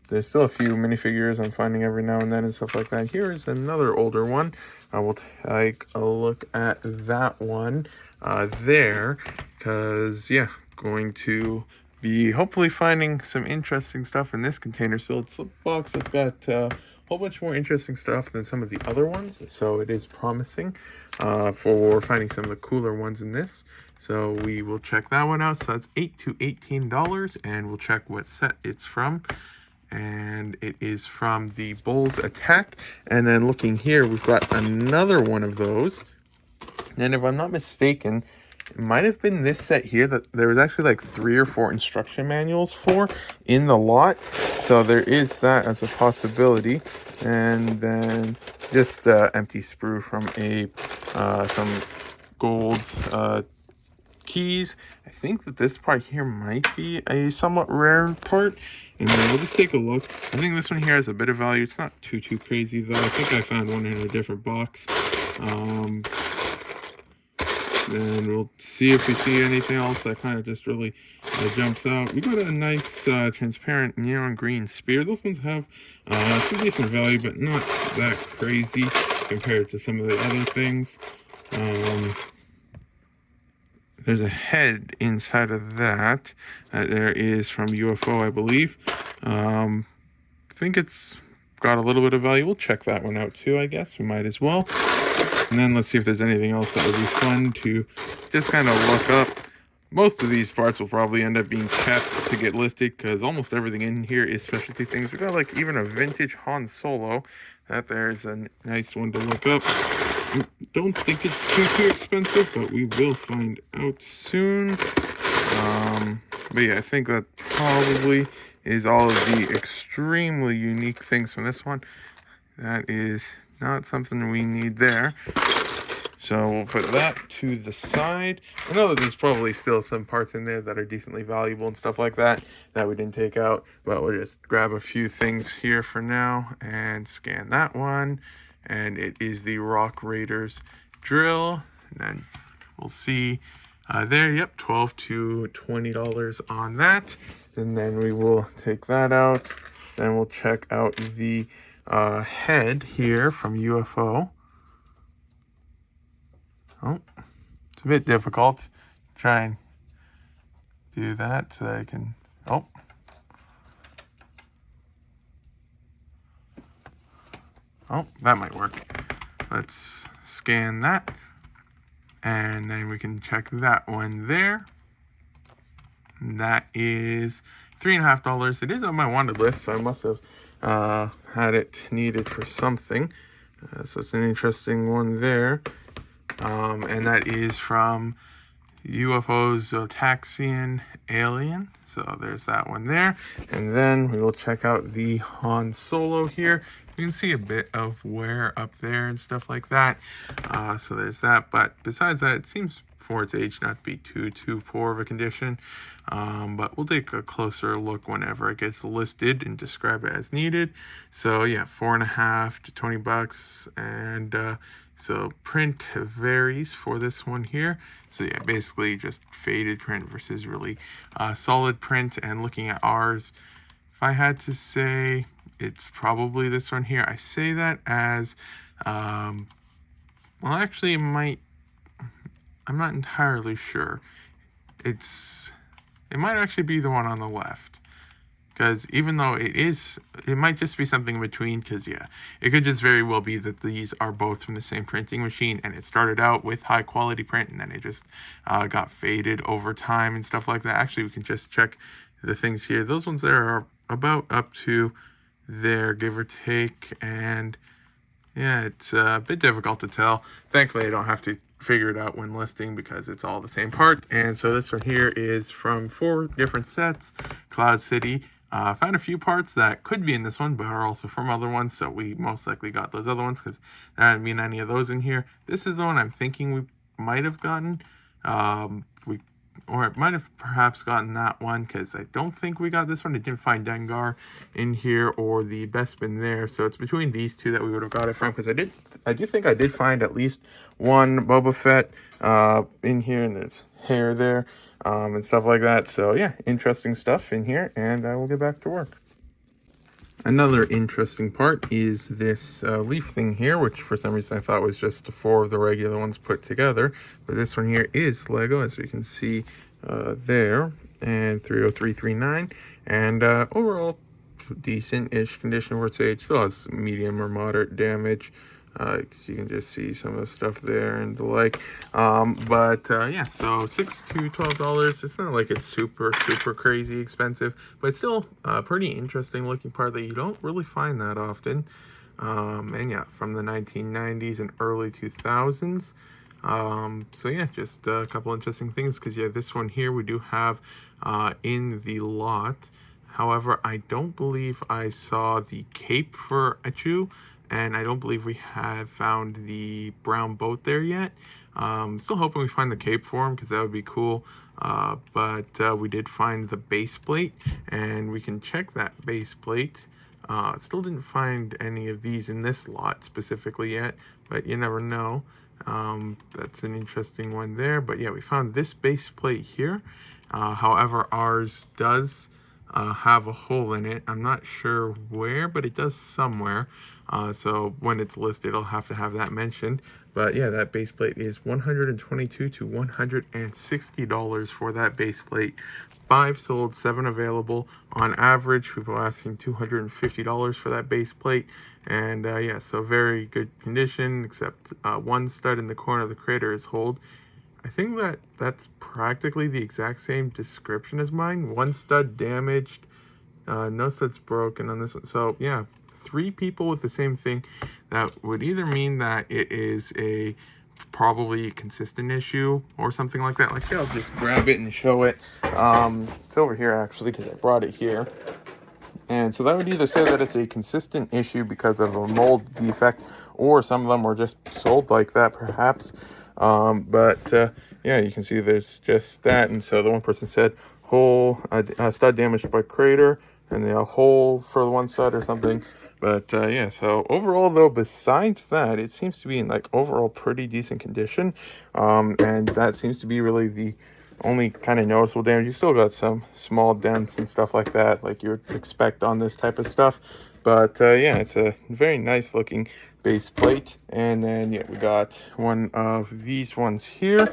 There's still a few minifigures I'm finding every now and then and stuff like that. Here is another older one. I will take a look at that one there, because yeah, going to be hopefully finding some interesting stuff in this container. So it's a box that's got a whole bunch more interesting stuff than some of the other ones, so it is promising for finding some of the cooler ones in this. So we will check that one out. So that's $8 to $18, and we'll check what set it's from. And it is from the Bulls Attack. And then looking here, we've got another one of those. And if I'm not mistaken, it might have been this set here that there was actually like 3 or 4 instruction manuals for in the lot. So there is that as a possibility. And then just empty sprue from some gold keys. I think that this part here might be a somewhat rare part, and then we'll just take a look. I think this one here has a bit of value. It's not too crazy though. I think I found one in a different box. Then we'll see if we see anything else that kind of just really jumps out. We got a nice transparent neon green spear. Those ones have some decent value, but not that crazy compared to some of the other things. There's a head inside of that. There is from UFO, I believe. I think it's got a little bit of value. We'll check that one out too, I guess. We might as well. And then let's see if there's anything else that would be fun to just kind of look up. Most of these parts will probably end up being kept to get listed, because almost everything in here is specialty things. We got like even a vintage Han Solo. That there's a nice one to look up. Don't think it's too expensive, but we will find out soon. But yeah, I think that probably is all of the extremely unique things from this one. That is not something we need there. So we'll put that to the side. I know that there's probably still some parts in there that are decently valuable and stuff like that that we didn't take out, but we'll just grab a few things here for now and scan that one. And it is the Rock Raiders drill. And then we'll see there, yep, $12 to $20 on that. And then we will take that out. Then we'll check out the head here from UFO. Oh, it's a bit difficult to try and do that so that I can, oh. Oh, that might work. Let's scan that. And then we can check that one there. And that is $3.50. It is on my wanted list, so I must have had it needed for something. So it's an interesting one there. And that is from UFO's Zotaxian Alien. So there's that one there. And then we will check out the Han Solo here. You can see a bit of wear up there and stuff like that. So there's that. But besides that, it seems for its age not to be too poor of a condition. But we'll take a closer look whenever it gets listed and describe it as needed. So yeah, $4.50 to $20. And so print varies for this one here. So yeah, basically just faded print versus really solid print. And looking at ours, if I had to say, it's probably this one here. I say that as, well, actually it might, I'm not entirely sure. It might actually be the one on the left. Because even though it might just be something in between, because yeah, it could just very well be that these are both from the same printing machine, and it started out with high quality print, and then it just got faded over time and stuff like that. Actually, we can just check the things here. Those ones there are about up to there, give or take, and yeah, it's a bit difficult to tell. Thankfully, I don't have to figure it out when listing because it's all the same part. And so this one here is from 4 different sets. Cloud City. Found a few parts that could be in this one, but are also from other ones. So we most likely got those other ones because there didn't mean any of those in here. This is the one I'm thinking we might have gotten. Or it might have perhaps gotten that one because I don't think we got this one. I didn't find Dengar in here or the Bespin there. So it's between these two that we would have got it from because I do think I did find at least one Boba Fett in here, and there's hair there and stuff like that. So yeah, interesting stuff in here, and I will get back to work. Another interesting part is this leaf thing here, which for some reason I thought was just 4 of the regular ones put together. But this one here is Lego, as we can see there, and 30339. And overall, decent-ish condition, I would say. It still has medium or moderate damage. Because you can just see some of the stuff there and the like. Yeah, so $6 to $12. It's not like it's super crazy expensive, but it's still a pretty interesting looking part that you don't really find that often. And yeah, from the 1990s and early 2000s. So yeah, just a couple interesting things, because yeah, this one here we do have in the lot. However, I don't believe I saw the cape for Achu, and I don't believe we have found the brown boat there yet. Still hoping we find the cape for him, because that would be cool. But we did find the base plate, and we can check that base plate. Still didn't find any of these in this lot specifically yet, but you never know. That's an interesting one there. But yeah, we found this base plate here. However, ours does have a hole in it. I'm not sure where, but it does somewhere. So when it's listed, I'll have to have that mentioned. But yeah, that base plate is $122 to $160 for that base plate. 5 sold, 7 available. On average, people are asking $250 for that base plate. And yeah, so very good condition, except one stud in the corner of the crater is holed. I think that's practically the exact same description as mine. One stud damaged, no studs broken on this one. So yeah, 3 people with the same thing. That would either mean that it is a probably consistent issue or something like that. Like, I'll just grab it and show it. It's over here actually, because I brought it here. And so that would either say that it's a consistent issue because of a mold defect, or some of them were just sold like that, perhaps. Yeah, you can see there's just that. And so the one person said hole, stud damaged by crater, and the hole for the one stud or something. But yeah, so overall though, besides that, it seems to be in like overall pretty decent condition. And that seems to be really the only kind of noticeable damage. You still got some small dents and stuff like that, like you would expect on this type of stuff. But yeah, it's a very nice looking base plate. And then yeah, we got one of these ones here.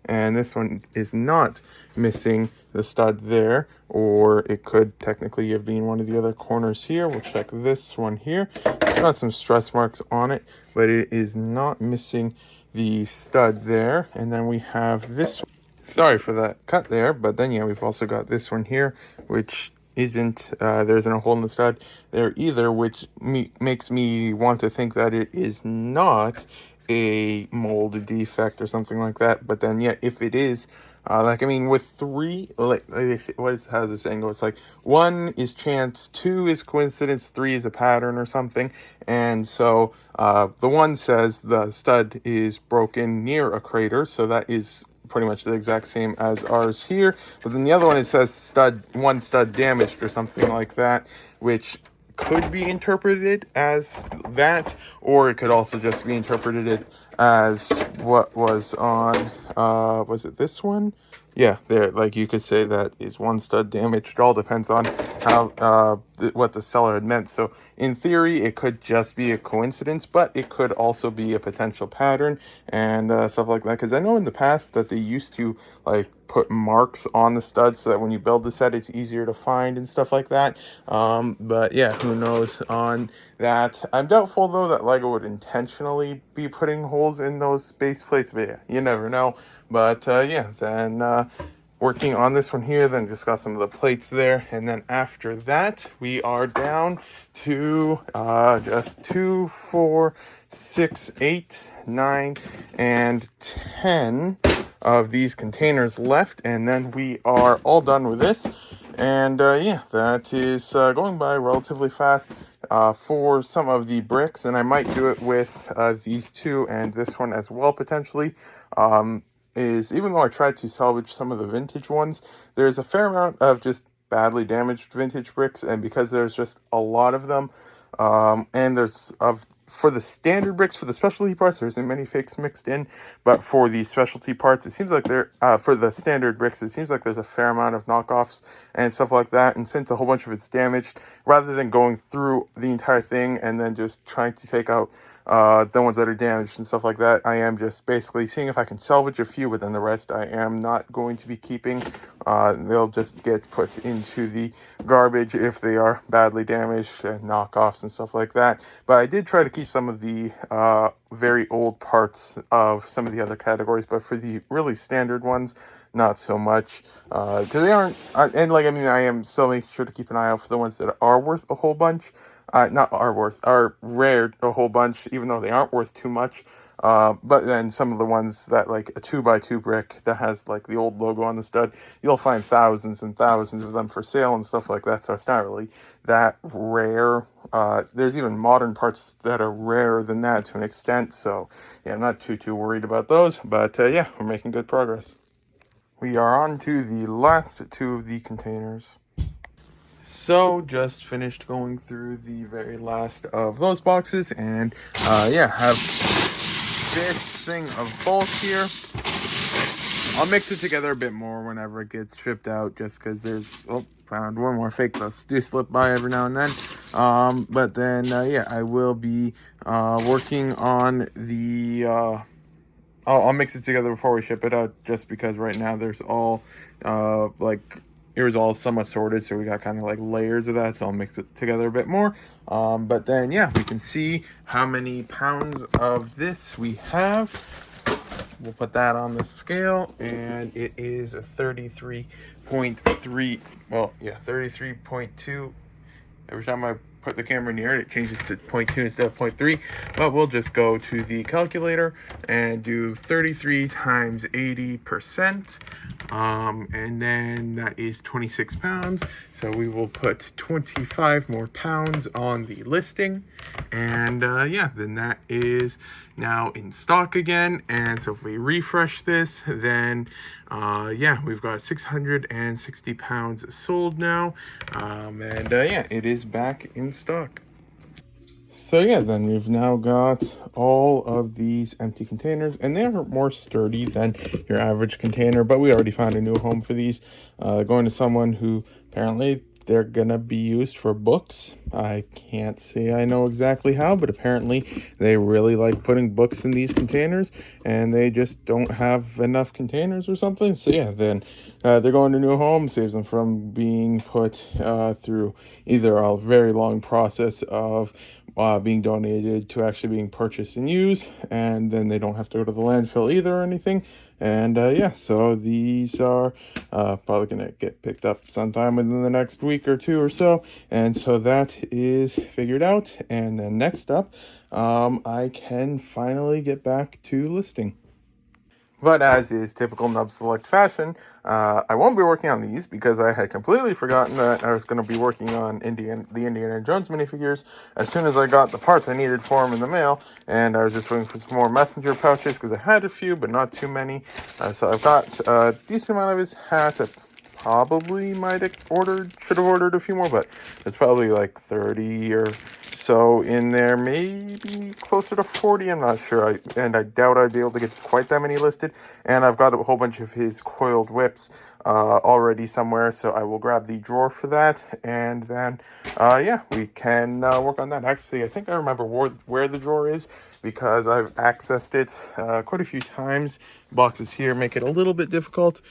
And this one is not missing the stud there, or it could technically have been one of the other corners here. We'll check this one here. It's got some stress marks on it, but it is not missing the stud there. And then we have this one. Sorry for that cut there, but then yeah, we've also got this one here, which isn't, there isn't a hole in the stud there either, which makes me want to think that it is not a mold defect or something like that. But then yeah, if it is, like, I mean, with 3, like they say, how's the saying go? It's like 1 is chance, 2 is coincidence, 3 is a pattern or something. And so the one says the stud is broken near a crater, so that is pretty much the exact same as ours here. But then the other one, it says one stud damaged or something like that, which could be interpreted as that, or it could also just be interpreted as what was on, was it this one? Yeah, there, like you could say that is one stud damaged. It all depends on how, what the seller had meant. So in theory, it could just be a coincidence, but it could also be a potential pattern and stuff like that. Because I know in the past that they used to like put marks on the studs so that when you build the set, it's easier to find and stuff like that. But yeah, who knows on that. I'm doubtful though that Lego would intentionally be putting holes in those base plates, but yeah, you never know. But yeah, then working on this one here, then just got some of the plates there, and then after that we are down to just 2, 4, 6, 8, 9, and 10 of these containers left, and then we are all done with this. And yeah, that is going by relatively fast for some of the bricks, and I might do it with these two and this one as well potentially. Is even though I tried to salvage some of the vintage ones, there's a fair amount of just badly damaged vintage bricks, and because there's just a lot of them, and there's of for the standard bricks, for the specialty parts, there isn't many fakes mixed in, but for the specialty parts, it seems like there for the standard bricks, it seems like there's a fair amount of knockoffs and stuff like that. And since a whole bunch of it's damaged, rather than going through the entire thing and then just trying to take out the ones that are damaged and stuff like that, I am just basically seeing if I can salvage a few, but then the rest I am not going to be keeping. They'll just get put into the garbage if they are badly damaged and knockoffs and stuff like that. But I did try to keep some of the very old parts of some of the other categories, but for the really standard ones, not so much, because they aren't, and like, I mean, I am still making sure to keep an eye out for the ones that are worth a whole bunch. Not are worth, are rare a whole bunch, even though they aren't worth too much. But then some of the ones that, like a 2x2 brick that has like the old logo on the stud, you'll find thousands and thousands of them for sale and stuff like that. So it's not really that rare. There's even modern parts that are rarer than that to an extent. So yeah, I'm not too worried about those. But yeah, we're making good progress. We are on to the last two of the containers. So, just finished going through the very last of those boxes, and yeah, have this thing of bulk here. I'll mix it together a bit more whenever it gets shipped out, just because there's, oh, found one more fake. Those do slip by every now and then. But then, yeah, I will be working on the, I'll mix it together before we ship it out, just because right now there's all, like, it was all somewhat sorted, so we got kind of like layers of that, so I'll mix it together a bit more. But then, yeah, we can see how many pounds of this we have. We'll put that on the scale, and it is a 33.3, well, yeah, 33.2. Every time I put the camera near it, it changes to 0.2 instead of 0.3. But we'll just go to the calculator and do 33 times 80%. And then that is 26 pounds. So we will put 25 more pounds on the listing. And yeah, then that is now in stock again. And so if we refresh this, then yeah, we've got 660 pounds sold now. And yeah, it is back in stock. So yeah, then we've now got all of these empty containers, and they are more sturdy than your average container, but we already found a new home for these, going to someone who apparently they're gonna be used for books. I can't say I know exactly how, but apparently they really like putting books in these containers, and they just don't have enough containers or something. So yeah, then they're going to a new home, saves them from being put through either a very long process of being donated to actually being purchased and used, and then they don't have to go to the landfill either or anything. And yeah, so these are probably gonna get picked up sometime within the next week or two or so, and so that is figured out. And then next up, I can finally get back to listing. But as is typical Nub Select fashion, I won't be working on these because I had completely forgotten that I was going to be working on the Indiana Jones minifigures as soon as I got the parts I needed for them in the mail. And I was just waiting for some more messenger pouches because I had a few, but not too many. So I've got a decent amount of his hats. I probably should have ordered a few more, but it's probably like 30 or so in there, maybe closer to 40, I'm not sure, and I doubt I'd be able to get quite that many listed. And I've got a whole bunch of his coiled whips already somewhere, so I will grab the drawer for that, and then yeah, we can work on that. Actually, I think I remember where the drawer is, because I've accessed it quite a few times. Boxes here make it a little bit difficult.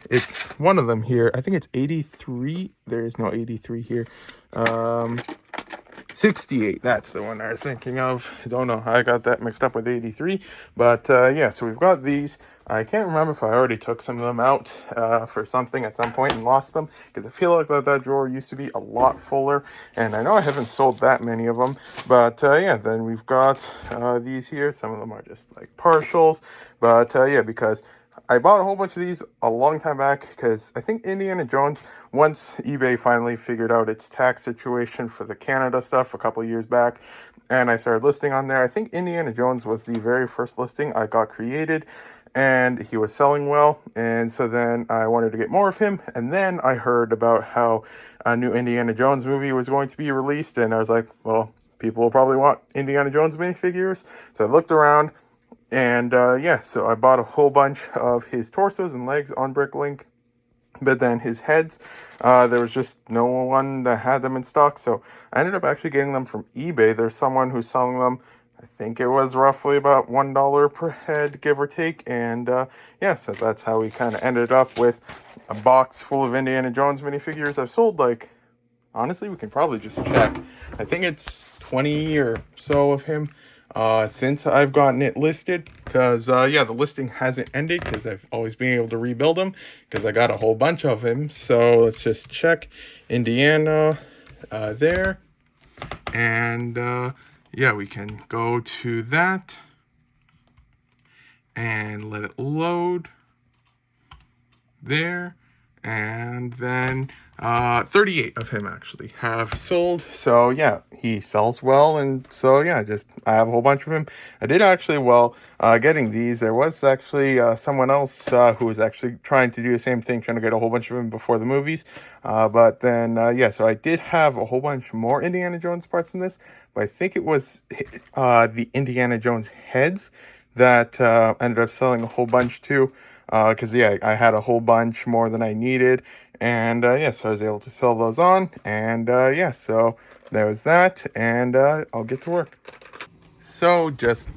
It's one of them here. I think it's 83. There is no 83 here. 68, that's the one I was thinking of. I don't know how I got that mixed up with 83, but yeah, so we've got these. I can't remember if I already took some of them out for something at some point and lost them, because I feel like that drawer used to be a lot fuller, and I know I haven't sold that many of them, but yeah, then we've got these here. Some of them are just like partials, but yeah, because I bought a whole bunch of these a long time back because I think Indiana Jones, once eBay finally figured out its tax situation for the Canada stuff a couple of years back, and I started listing on there. I think Indiana Jones was the very first listing I got created, and he was selling well, and so then I wanted to get more of him, and then I heard about how a new Indiana Jones movie was going to be released, and I was like, well, people will probably want Indiana Jones minifigures, so I looked around, and yeah, so I bought a whole bunch of his torsos and legs on Bricklink, but then his heads, there was just no one that had them in stock, so I ended up actually getting them from eBay. There's someone who's selling them. I think it was roughly about $1 per head, give or take, and yeah, so that's how we kind of ended up with a box full of Indiana Jones minifigures. I've sold like, honestly, we can probably just check. I think it's 20 or so of him since I've gotten it listed, because yeah, the listing hasn't ended because I've always been able to rebuild them because I got a whole bunch of him. So let's just check Indiana there, and yeah, we can go to that and let it load there, and then 38 of him actually have sold. So yeah, he sells well, and so yeah, just I have a whole bunch of him. I did actually well getting these. There was actually someone else who was actually trying to do the same thing, trying to get a whole bunch of him before the movies, but then yeah, so I did have a whole bunch more Indiana Jones parts in this, but I think it was the Indiana Jones heads that ended up selling a whole bunch too, because yeah, I had a whole bunch more than I needed, and yeah, so I was able to sell those on, and yeah, so there was that, and I'll get to work. So just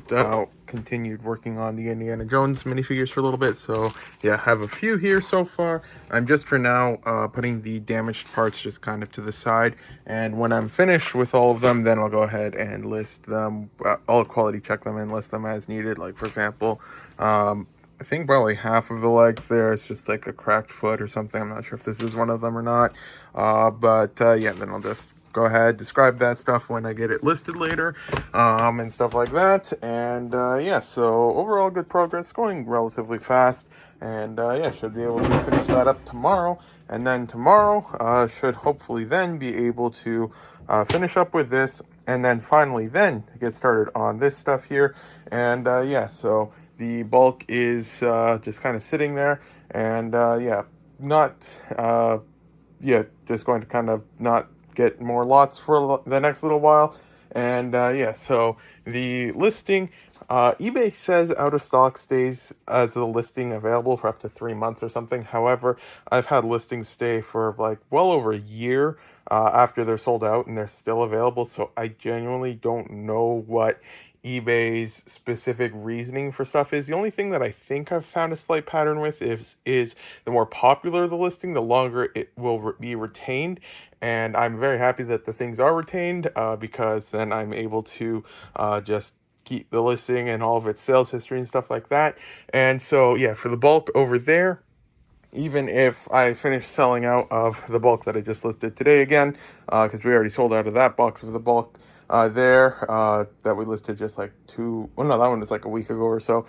continued working on the Indiana Jones minifigures for a little bit. So yeah, I have a few here so far. I'm just for now putting the damaged parts just kind of to the side. And when I'm finished with all of them, then I'll go ahead and list them. I'll quality check them and list them as needed. Like for example, I think probably half of the legs there is just like a cracked foot or something. I'm not sure if this is one of them or not. But yeah, then I'll just go ahead, describe that stuff when I get it listed later, and stuff like that. And yeah, so overall good progress, going relatively fast, and yeah, should be able to finish that up tomorrow. And then tomorrow should hopefully then be able to finish up with this, and then finally then get started on this stuff here. And yeah, so the bulk is just kind of sitting there, and yeah, not yeah, just going to kind of not get more lots for the next little while. And yeah, so the listing, eBay says out of stock stays as a listing available for up to 3 months or something. However, I've had listings stay for like well over a year after they're sold out, and they're still available. So I genuinely don't know what eBay's specific reasoning for stuff is. The only thing that I think I've found a slight pattern with is the more popular the listing, the longer it will be retained. And I'm very happy that the things are retained, because then I'm able to just keep the listing and all of its sales history and stuff like that. And so yeah, for the bulk over there, even if I finish selling out of the bulk that I just listed today again, because we already sold out of that box of the bulk there that we listed just like well, no, that one was like a week ago or so,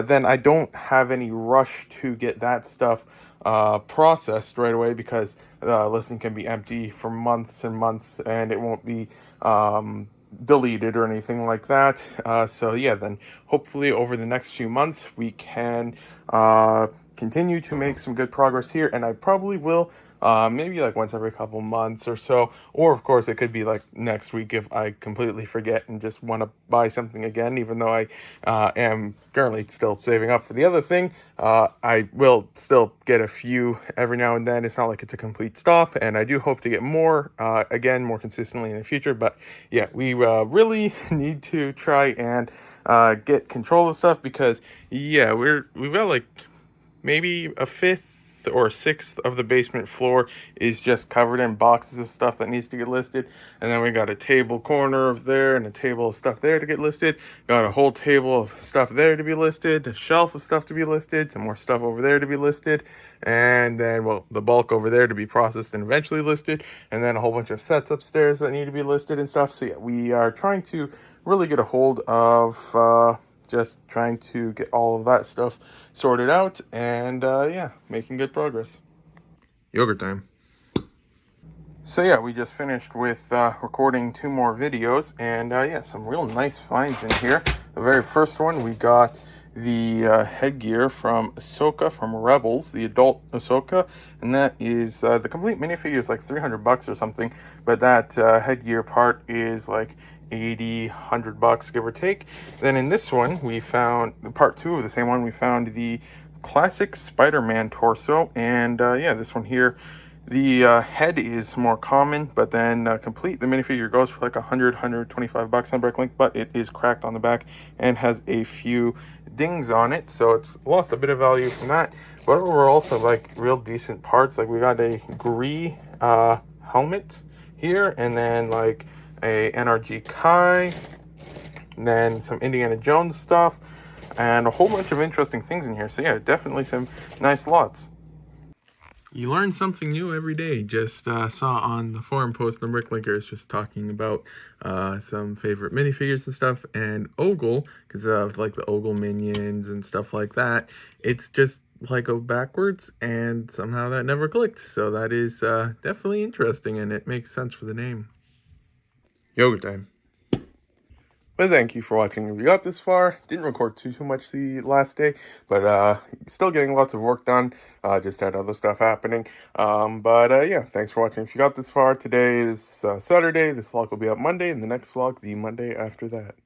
then I don't have any rush to get that stuff processed right away, because the listing can be empty for months and months, and it won't be deleted or anything like that. So yeah, then hopefully over the next few months we can continue to make some good progress here, and I probably will maybe like once every couple months or so, or of course it could be like next week if I completely forget and just want to buy something again, even though I am currently still saving up for the other thing. I will still get a few every now and then. It's not like it's a complete stop, and I do hope to get more again more consistently in the future. But yeah, we really need to try and get control of stuff, because yeah, we've got like maybe a fifth or 6th of the basement floor is just covered in boxes of stuff that needs to get listed. And then we got a table corner of there and a table of stuff there to get listed. Got a whole table of stuff there to be listed, a shelf of stuff to be listed, some more stuff over there to be listed, and then, well, the bulk over there to be processed and eventually listed, and then a whole bunch of sets upstairs that need to be listed and stuff. So yeah, we are trying to really get a hold of just trying to get all of that stuff sorted out, and yeah, making good progress. Yogurt time. So yeah, we just finished with recording 2 more videos, and yeah, some real nice finds in here. The very first one, we got the headgear from Ahsoka from Rebels, the adult Ahsoka, and that is the complete minifigure is like $300 or something, but that headgear part is like 80, $100 give or take. Then in this one, we found part 2 of the same one. We found the classic Spider-Man torso, and yeah, this one here, the head is more common, but then complete the minifigure goes for like $125 on Bricklink, but it is cracked on the back and has a few dings on it, so it's lost a bit of value from that. But overall, also like real decent parts. Like we got a Gree helmet here, and then like a NRG Kai, and then some Indiana Jones stuff, and a whole bunch of interesting things in here. So yeah, definitely some nice lots. You learn something new every day. Just saw on the forum post on Bricklinkers just talking about some favorite minifigures and stuff, and Ogle, because of like the Ogle minions and stuff like that. It's just Lego backwards, and somehow that never clicked. So that is definitely interesting, and it makes sense for the name. Yogurt time. But thank you for watching. If you got this far, didn't record too much the last day, but still getting lots of work done. Just had other stuff happening. But yeah, thanks for watching. If you got this far, today is Saturday. This vlog will be up Monday, and the next vlog the Monday after that.